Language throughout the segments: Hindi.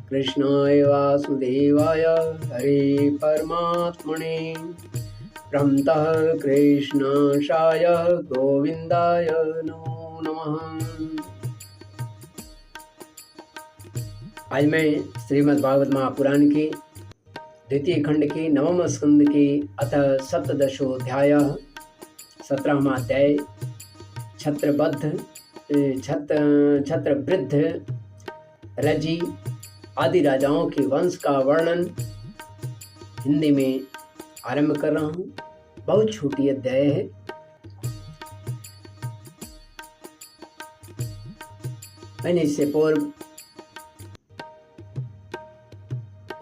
कृष्णाय वासुदेवाय हरे परमात्मने प्रणतः कृष्णाशाय गोविंदाय नमो नमः। आज मैं श्रीमद् भागवत महापुराण के द्वितीय खंड के नवम स्कंद के अथ सप्तदशोऽध्याय 17वां अध्याय छत्रवृद्ध रजी आदि राजाओं के वंश का वर्णन हिंदी में आरंभ कर रहा हूँ। बहुत छोटी अध्याय है। मैंने इससे पूर्व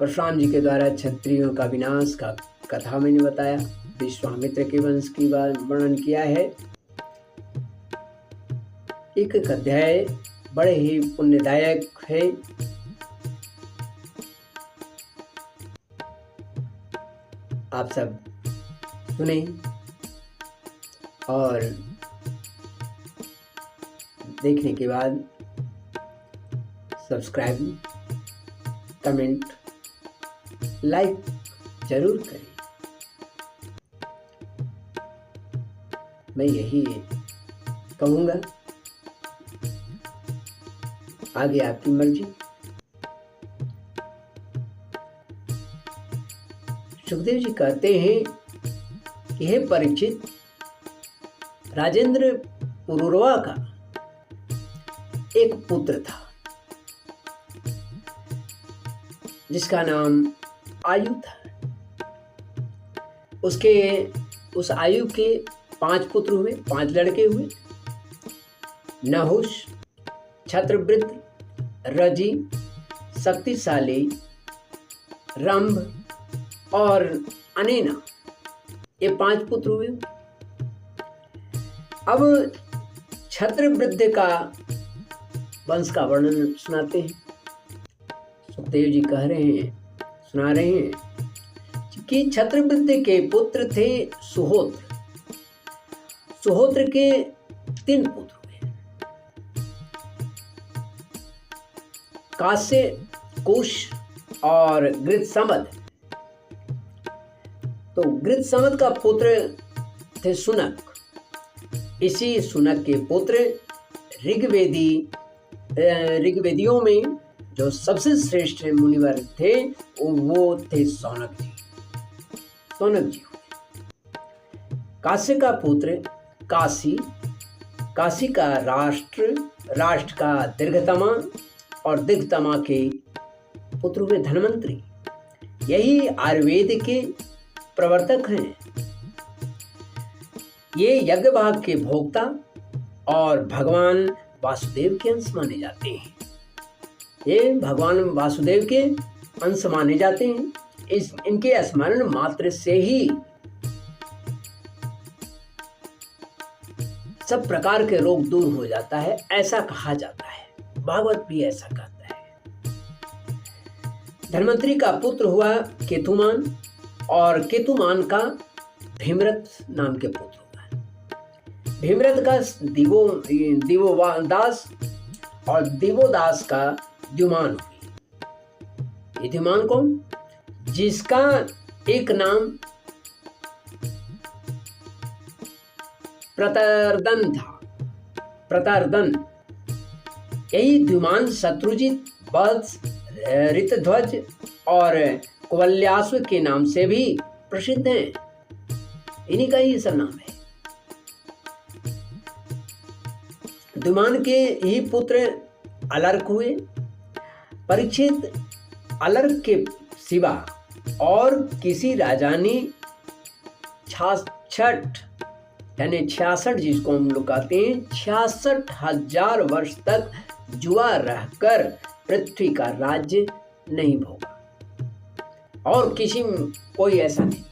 परशुराम जी के द्वारा क्षत्रियों का विनाश का कथा मैंने बताया, विश्वामित्र के वंश की वर्णन किया है। एक अध्याय बड़े ही पुण्यदायक है। आप सब सुने और देखने के बाद सब्सक्राइब, कमेंट, लाइक जरूर करें। मैं यही कहूँगा, आगे आपकी मर्जी। सुखदेव जी कहते हैं कि हे परीक्षित, राजेंद्र पुरुरवा का एक पुत्र था जिसका नाम आयु था। उस आयु के 5 पुत्र हुए, 5 लड़के हुए। नहुष, छत्रवृद्ध, रजी, शक्तिशाली, रंभ और अनेना, ये 5 पुत्र हुए। अब छत्रवृद्ध का वंश का वर्णन सुनाते हैं। सुखदेव जी सुना रहे हैं कि छत्रवृद्ध के पुत्र थे सुहोत्र। सुहोत्र के 3 पुत्र हुए, कास्य, कुश और गृत्समद। तो गृत्समद का पुत्र थे सुनक। इसी सुनक के पुत्र ऋग्वेदियों में जो सबसे श्रेष्ठ मुनिवर थे वो थे सौनक जी हुए। काशी का पुत्र काशी का राष्ट्र का दीर्घतमा और दीर्घतमा के पुत्र हुए धन्वंतरी। यही आयुर्वेद के प्रवर्तक हैं। ये यज्ञ भाग के भोक्ता और भगवान वासुदेव के अंश माने जाते हैं। ये भगवान वासुदेव के अंश माने जाते हैं। इनके स्मरण मात्र से ही सब प्रकार के रोग दूर हो जाता है, ऐसा कहा जाता है। भागवत भी ऐसा कहता है। धन्वंतरी का पुत्र हुआ केतुमान और केतुमान का भीमरथ नाम के पुत्र हुआ। भीमरथ का दिवोदास और दिवोदास का द्युमान हुई। ये द्युमान कौन? जिसका एक नाम प्रतर्दन था। प्रतर्दन। यही द्युमान शत्रुजित, वत्स, ऋतध्वज और कुवल्याश्व के नाम से भी प्रसिद्ध हैं। इन्हीं का ही सब नाम है। द्युमान के ही पुत्र अलर्क हुए। परीक्षित, अलर्क के सिवा और किसी राजा ने 66 यानी 66, जिसको हम लोग कहते हैं 66,000 वर्ष तक जुआ रहकर पृथ्वी का राज्य नहीं भोगा, और कोई ऐसा नहीं।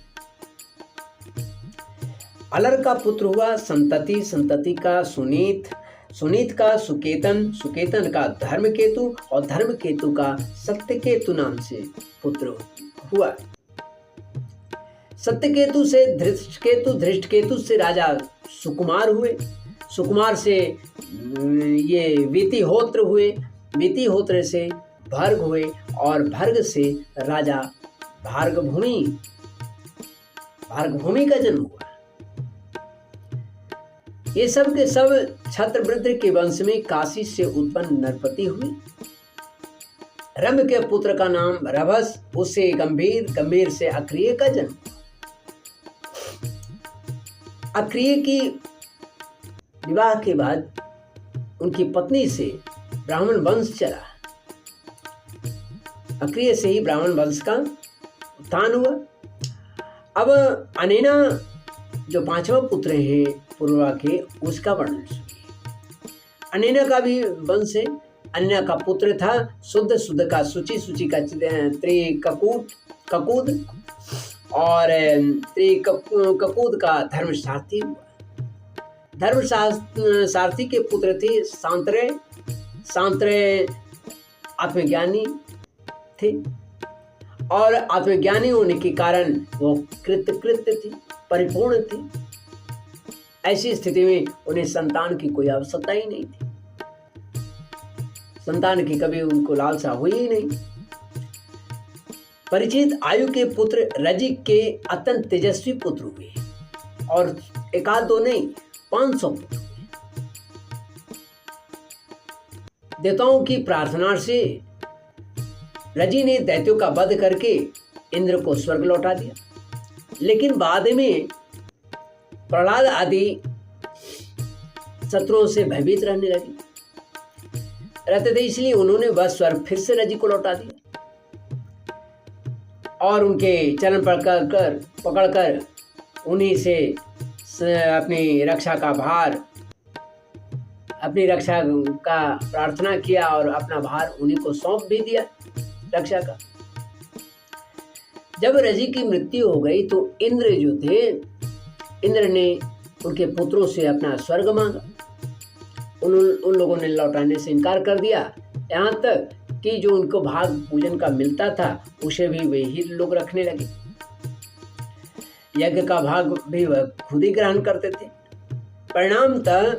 अलर्क का पुत्र हुआ संतति का सुनीत का सुकेतन का धर्मकेतु और धर्मकेतु का सत्यकेतु नाम से पुत्र हुआ। सत्यकेतु से धृष्टकेतु से राजा सुकुमार हुए। सुकुमार से ये वीतिहोत्र हुए। वीतिहोत्र से भर्ग हुए और भर्ग से राजा भार्गभूमि का जन्म हुआ। ये सब के सब छत्रवृद्ध के वंश में काशी से उत्पन्न नरपति हुए। रंभ के पुत्र का नाम रभस, उससे गंभीर से अक्रिय का जन्म। अक्रिय की विवाह के बाद उनकी पत्नी से ब्राह्मण वंश चला। अक्रिय से ही ब्राह्मण वंश का उत्थान हुआ। अब अनेना जो पांचवा पुत्र है पूर्वा के, उसका वर्णन सुनिए। अनेना का भी वंश है। अनेना का पुत्र था शुद्ध का सूची का ककूद और ककूद का धर्मसारथी हुआ। धर्मसारथी के पुत्र थे सांतरे आत्मज्ञानी थे और आत्मज्ञानी होने के कारण वो कृत्य थी, परिपूर्ण थी। ऐसी स्थिति में उन्हें संतान की कोई आवश्यकता ही नहीं थी। संतान की कभी उनको लालसा हुई ही नहीं। परिचित आयु के पुत्र रजिक के अत्यंत तेजस्वी पुत्र हुए और एकाध दो नहीं 500 पुत्र हुए। देवताओं की प्रार्थना से रजि ने दैत्यों का वध करके इंद्र को स्वर्ग लौटा दिया, लेकिन बाद में प्रहलाद आदि शत्रुओं से भयभीत रहते थे, इसलिए उन्होंने वह स्वर्ग फिर से रजि को लौटा दिया और उनके चरण पकड़कर उन्हीं से अपनी रक्षा का प्रार्थना किया और अपना भार उन्हीं को सौंप भी दिया रक्षा का। जब रजि की मृत्यु हो गई तो इंद्र ने उनके पुत्रों से अपना स्वर्ग मांगा। उन लोगों ने लौटाने से इनकार कर दिया, यहाँ तक कि जो उनको भाग पूजन का मिलता था उसे भी वे ही लोग रखने लगे। यज्ञ का भाग भी वह खुद ही ग्रहण करते थे। परिणामतः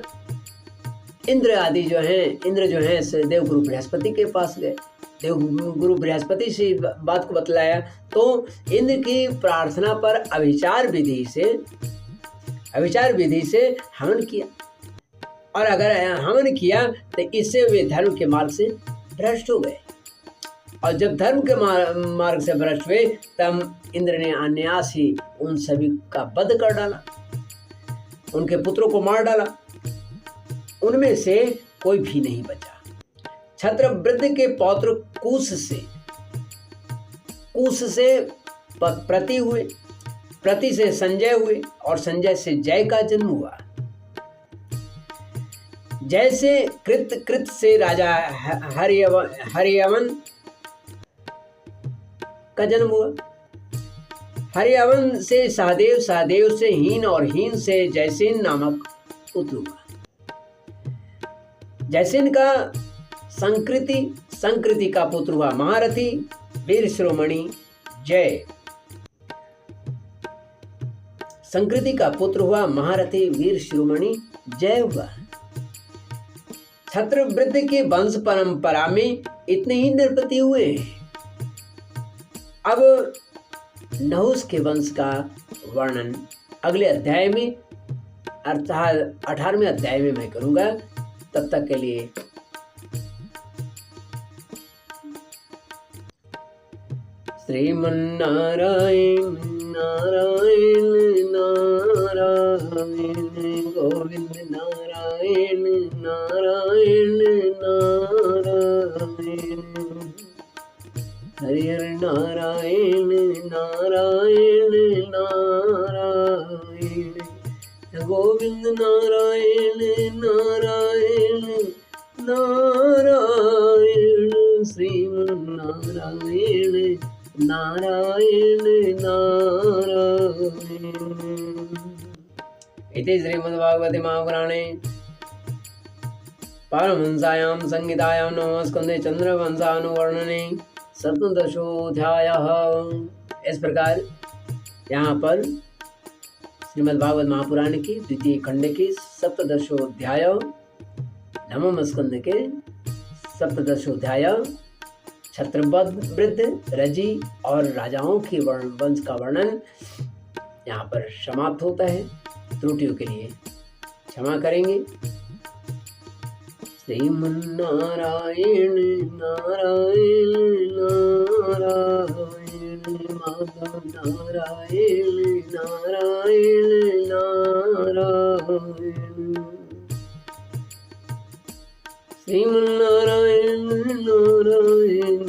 इंद्र जो हैं देवगुरु बृहस्पति के पास गए। देवगुरु बृहस्पति से बात को बतलाया तो इंद्र की प्रार्थना पर अभिचार विधि से हवन किया, और अगर हवन किया तो इससे वे धर्म के मार्ग से भ्रष्ट हो गए। और जब धर्म के मार्ग से भ्रष्ट हुए तब इंद्र ने अनायास ही उन सभी का वध कर डाला, उनके पुत्रों को मार डाला। उनमें से कोई भी नहीं बचा। छत्रवृद्ध के पौत्र कूश से प्रति हुए, प्रति से संजय हुए और संजय से जय का जन्म हुआ। जय से कृत से राजा हरियवन का जन्म हुआ। हरियवन से सहदेव से हीन और हीन से जयसेन नामक पुत्र हुआ। जयसेन का संकृति का पुत्र हुआ महारथी वीर शिरोमणि जय। संकृति का पुत्र हुआ महारथी वीर शिरोमणि जय हुआ। छत्रवृद्ध के वंश परंपरा में इतने ही नरपति हुए हैं। अब नहुस के वंश का वर्णन अगले अध्याय में अर्थात 18वें अध्याय में मैं करूंगा। तब तक के लिए श्रीमन्नारायण नारायण नारायण गोविंद नारायण नारायण नारायण हरि हरि नारायण नारायण नारायण गोविंद नारायण नारायण नारायण श्रीमन्नारायण नारायण नारायण। इति श्रीमद्भागवते महापुराणे पारमहंस्यां संहितायां नवमस्कन्धे चंद्रवंशानुवर्णने सप्तदशोऽध्यायः। इस प्रकार यहाँ पर श्रीमद्भागवत महापुराण के द्वितीय खंड के सप्तदशोऽध्याय, नवम स्कंद के सप्तदशोऽध्याय छत्रवृद्ध, रजी और राजाओं के वंश का वर्णन यहाँ पर समाप्त होता है। त्रुटियों के लिए क्षमा करेंगे। श्रीमन्नारायण नारायण नारायण माधव नारायण नारायण नारायण श्रीमन्नारायण नारायण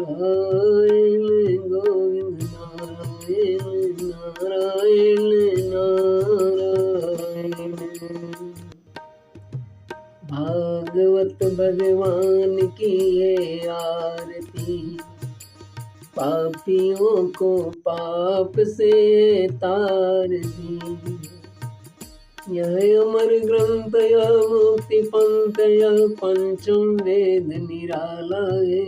नारायण गोविंद नारायण नारायण नारायण। भागवत भगवान की है आरती, पापियों को पाप से तार दी। यह अमर ग्रंथ यह मुक्ति पंथ यह पंचम वेद निराला है,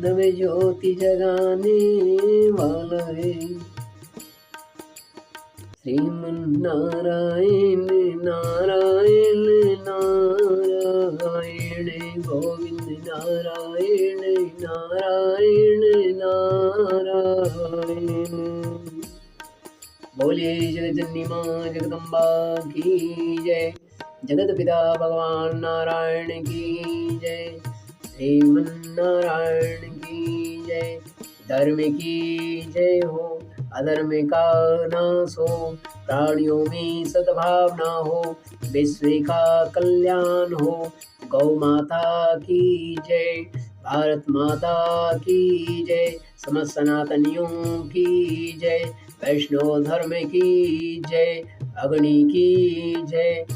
नव ज्योति जगाने वाला है। श्रीमन्नारायण नारायण नारायण गोविंद नारायण नारायण नारायण। बोलिए जगतजननी माँ जगदम्बा की जय, जगत पिता भगवान नारायण की जय, श्रीमन्नारायण की जय। धर्म की जय हो, अधर्म का नाश हो, प्राणियों में सद्भावना हो, विश्व का कल्याण हो। गौ माता की जय, भारत माता की जय, समस्त सनातनियों की जय, वैष्णव धर्म की जय, अग्नि की जय,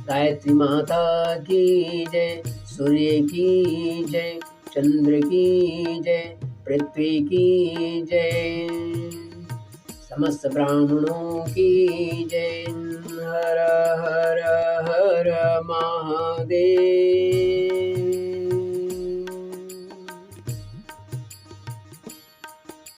गायत्री माता की जय, सूर्य की जय, चंद्र की जय, पृथ्वी की जय, समस्त ब्राह्मणों की जय। हर हर हर महादेव।